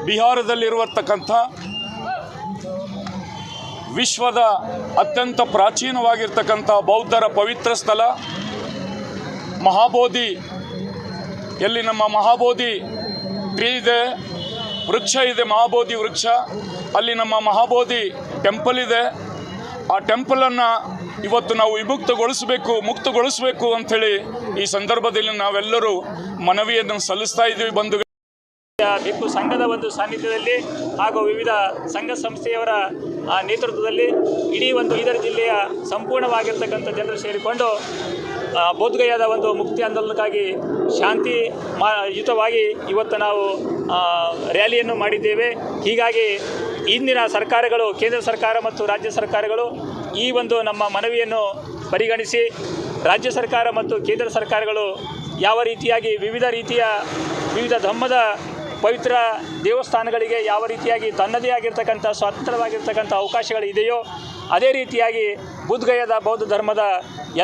ಬಿಹಾರದಲ್ಲಿರುವತಕ್ಕಂಥ ವಿಶ್ವದ ಅತ್ಯಂತ ಪ್ರಾಚೀನವಾಗಿರ್ತಕ್ಕಂಥ ಬೌದ್ಧರ ಪವಿತ್ರ ಸ್ಥಳ ಮಹಾಬೋಧಿ, ಎಲ್ಲಿ ನಮ್ಮ ಮಹಾಬೋಧಿ ಟ್ರೀ ಇದೆ, ವೃಕ್ಷ ಇದೆ, ಮಹಾಬೋಧಿ ವೃಕ್ಷ. ಅಲ್ಲಿ ನಮ್ಮ ಮಹಾಬೋಧಿ ಟೆಂಪಲ್ ಇದೆ. ಆ ಟೆಂಪಲನ್ನು ಇವತ್ತು ನಾವು ಮುಕ್ತಗೊಳಿಸಬೇಕು ಅಂಥೇಳಿ ಈ ಸಂದರ್ಭದಲ್ಲಿ ನಾವೆಲ್ಲರೂ ಮನವಿಯನ್ನು ಸಲ್ಲಿಸ್ತಾ ಇದ್ದೀವಿ. ಬಂಧುಗಳು, ಭಿಕ್ಕು ಸಂಘದ ಒಂದು ಸಾನ್ನಿಧ್ಯದಲ್ಲಿ ಹಾಗೂ ವಿವಿಧ ಸಂಘ ಸಂಸ್ಥೆಯವರ ನೇತೃತ್ವದಲ್ಲಿ ಇಡೀ ಒಂದು ಬೀದರ್ ಜಿಲ್ಲೆಯ ಸಂಪೂರ್ಣವಾಗಿರ್ತಕ್ಕಂಥ ಜನರು ಸೇರಿಕೊಂಡು ಬೋಧಗಯಾದ ಒಂದು ಮುಕ್ತಿ ಆಂದೋಲನಕ್ಕಾಗಿ ಶಾಂತಿಯುತವಾಗಿ ಇವತ್ತು ನಾವು ರ್ಯಾಲಿಯನ್ನು ಮಾಡಿದ್ದೇವೆ. ಹೀಗಾಗಿ ಇಂದಿನ ಸರ್ಕಾರಗಳು, ಕೇಂದ್ರ ಸರ್ಕಾರ ಮತ್ತು ರಾಜ್ಯ ಸರ್ಕಾರಗಳು ಈ ಒಂದು ನಮ್ಮ ಮನವಿಯನ್ನು ಪರಿಗಣಿಸಿ ರಾಜ್ಯ ಸರ್ಕಾರ ಮತ್ತು ಕೇಂದ್ರ ಸರ್ಕಾರಗಳು ಯಾವ ರೀತಿಯಾಗಿ ವಿವಿಧ ಧರ್ಮದ ಪವಿತ್ರ ದೇವಸ್ಥಾನಗಳಿಗೆ ಯಾವ ರೀತಿಯಾಗಿ ತನ್ನದೇ ಆಗಿರ್ತಕ್ಕಂಥ ಸ್ವತಂತ್ರವಾಗಿರ್ತಕ್ಕಂಥ ಅವಕಾಶಗಳು ಇದೆಯೋ ಅದೇ ರೀತಿಯಾಗಿ ಬುದ್ಧಗಯಾದ ಬೌದ್ಧ ಧರ್ಮದ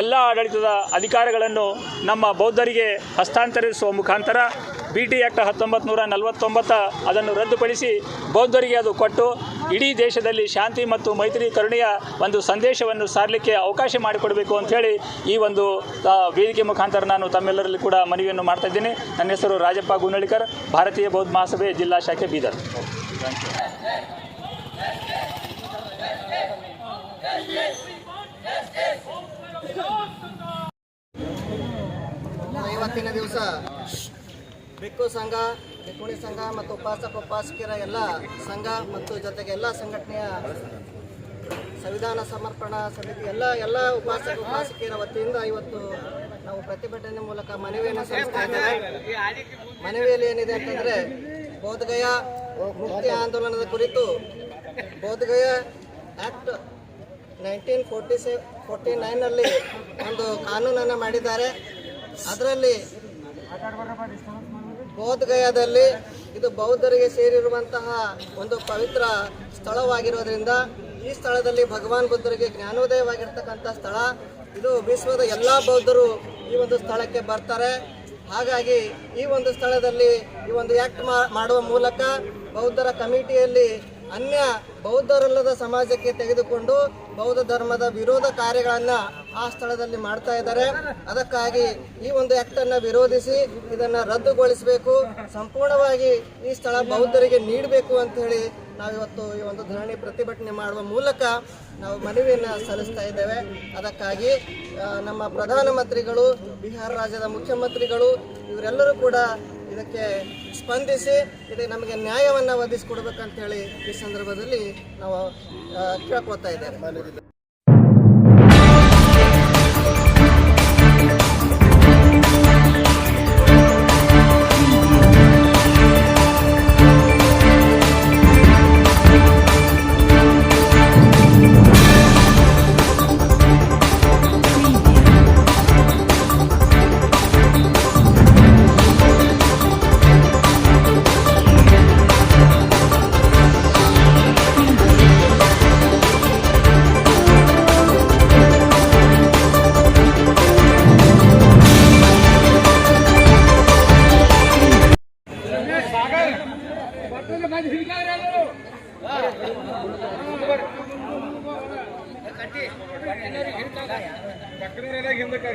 ಎಲ್ಲ ಆಡಳಿತದ ಅಧಿಕಾರಗಳನ್ನು ನಮ್ಮ ಬೌದ್ಧರಿಗೆ ಹಸ್ತಾಂತರಿಸುವ ಮುಖಾಂತರ BT ಆ್ಯಕ್ಟ್ 1949 ಅದನ್ನು ರದ್ದುಪಡಿಸಿ ಬೌದ್ಧರಿಗೆ ಅದು ಕೊಟ್ಟು ಇಡೀ ದೇಶದಲ್ಲಿ ಶಾಂತಿ ಮತ್ತು ಮೈತ್ರಿ ಕರುಣೆಯ ಒಂದು ಸಂದೇಶವನ್ನು ಸಾರಲಿಕ್ಕೆ ಅವಕಾಶ ಮಾಡಿಕೊಡಬೇಕು ಅಂಥೇಳಿ ಈ ಒಂದು ವೇದಿಕೆ ಮುಖಾಂತರ ನಾನು ತಮ್ಮೆಲ್ಲರಲ್ಲಿ ಕೂಡ ಮನವಿಯನ್ನು ಮಾಡ್ತಾ ಇದ್ದೀನಿ. ನನ್ನ ಹೆಸರು ರಾಜಪ್ಪ ಗುನ್ನಳ್ಳಿಕರ್, ಭಾರತೀಯ ಬೌದ್ಧ ಮಹಾಸಭೆ ಜಿಲ್ಲಾ ಶಾಖೆ ಬೀದರ್. ಇವತ್ತಿನ ದಿವಸ ಭಿಕ್ಕು ಸಂಘ, ಭಿಕ್ಕುಣಿ ಸಂಘ ಮತ್ತು ಉಪಾಸಕಿಯರ ಎಲ್ಲ ಸಂಘ ಮತ್ತು ಜೊತೆಗೆ ಎಲ್ಲ ಸಂಘಟನೆಯ ಸಂವಿಧಾನ ಸಮರ್ಪಣಾ ಸಮಿತಿ ಎಲ್ಲ ಉಪಾಸಕಿಯರ ವತಿಯಿಂದ ಇವತ್ತು ನಾವು ಪ್ರತಿಭಟನೆ ಮೂಲಕ ಮನವಿಯನ್ನು ಸಲ್ಲಿಸ್ತಾ ಇದ್ದೇವೆ. ಮನವಿಯಲ್ಲಿ ಏನಿದೆ ಅಂತಂದರೆ, ಬೋಧಗಯಾ ಮುಕ್ತಿ ಆಂದೋಲನದ ಕುರಿತು ಬೋಧಗಯಾ ಆ್ಯಕ್ಟ್ 1949ನಲ್ಲಿ ಒಂದು ಕಾನೂನನ್ನು ಮಾಡಿದ್ದಾರೆ. ಅದರಲ್ಲಿ ಬೋಧಗಯಾದಲ್ಲಿ ಇದು ಬೌದ್ಧರಿಗೆ ಸೇರಿರುವಂತಹ ಒಂದು ಪವಿತ್ರ ಸ್ಥಳವಾಗಿರೋದ್ರಿಂದ ಈ ಸ್ಥಳದಲ್ಲಿ ಭಗವಾನ್ ಬುದ್ಧರಿಗೆ ಜ್ಞಾನೋದಯವಾಗಿರ್ತಕ್ಕಂಥ ಸ್ಥಳ ಇದು. ವಿಶ್ವದ ಎಲ್ಲ ಬೌದ್ಧರು ಈ ಒಂದು ಸ್ಥಳಕ್ಕೆ ಬರ್ತಾರೆ. ಹಾಗಾಗಿ ಈ ಒಂದು ಸ್ಥಳದಲ್ಲಿ ಈ ಒಂದು ಆ್ಯಕ್ಟ್ ಮಾಡುವ ಮೂಲಕ ಬೌದ್ಧರ ಕಮಿಟಿಯಲ್ಲಿ ಅನ್ಯ ಬೌದ್ಧರಲ್ಲದ ಸಮಾಜಕ್ಕೆ ತೆಗೆದುಕೊಂಡು ಬೌದ್ಧ ಧರ್ಮದ ವಿರೋಧ ಕಾರ್ಯಗಳನ್ನು ಆ ಸ್ಥಳದಲ್ಲಿ ಮಾಡ್ತಾ ಇದ್ದಾರೆ. ಅದಕ್ಕಾಗಿ ಈ ಒಂದು ಆ್ಯಕ್ಟನ್ನು ವಿರೋಧಿಸಿ ಇದನ್ನು ರದ್ದುಗೊಳಿಸಬೇಕು, ಸಂಪೂರ್ಣವಾಗಿ ಈ ಸ್ಥಳ ಬೌದ್ಧರಿಗೆ ನೀಡಬೇಕು ಅಂಥೇಳಿ ನಾವಿವತ್ತು ಈ ಒಂದು ಧರಣಿ ಪ್ರತಿಭಟನೆ ಮಾಡುವ ಮೂಲಕ ನಾವು ಮನವಿಯನ್ನು ಸಲ್ಲಿಸ್ತಾ ಇದ್ದೇವೆ. ಅದಕ್ಕಾಗಿ ನಮ್ಮ ಪ್ರಧಾನಮಂತ್ರಿಗಳು, ಬಿಹಾರ ರಾಜ್ಯದ ಮುಖ್ಯಮಂತ್ರಿಗಳು ಇವರೆಲ್ಲರೂ ಕೂಡ ಇದಕ್ಕೆ ಸ್ಪಂದಿಸಿ ನಮಗೆ ನ್ಯಾಯವನ್ನು ಒದಗಿಸಿಕೊಡ್ಬೇಕಂತೇಳಿ ಈ ಸಂದರ್ಭದಲ್ಲಿ ನಾವು ಕೇಳ್ಕೊಳ್ತಾ ಇದ್ದೇವೆ.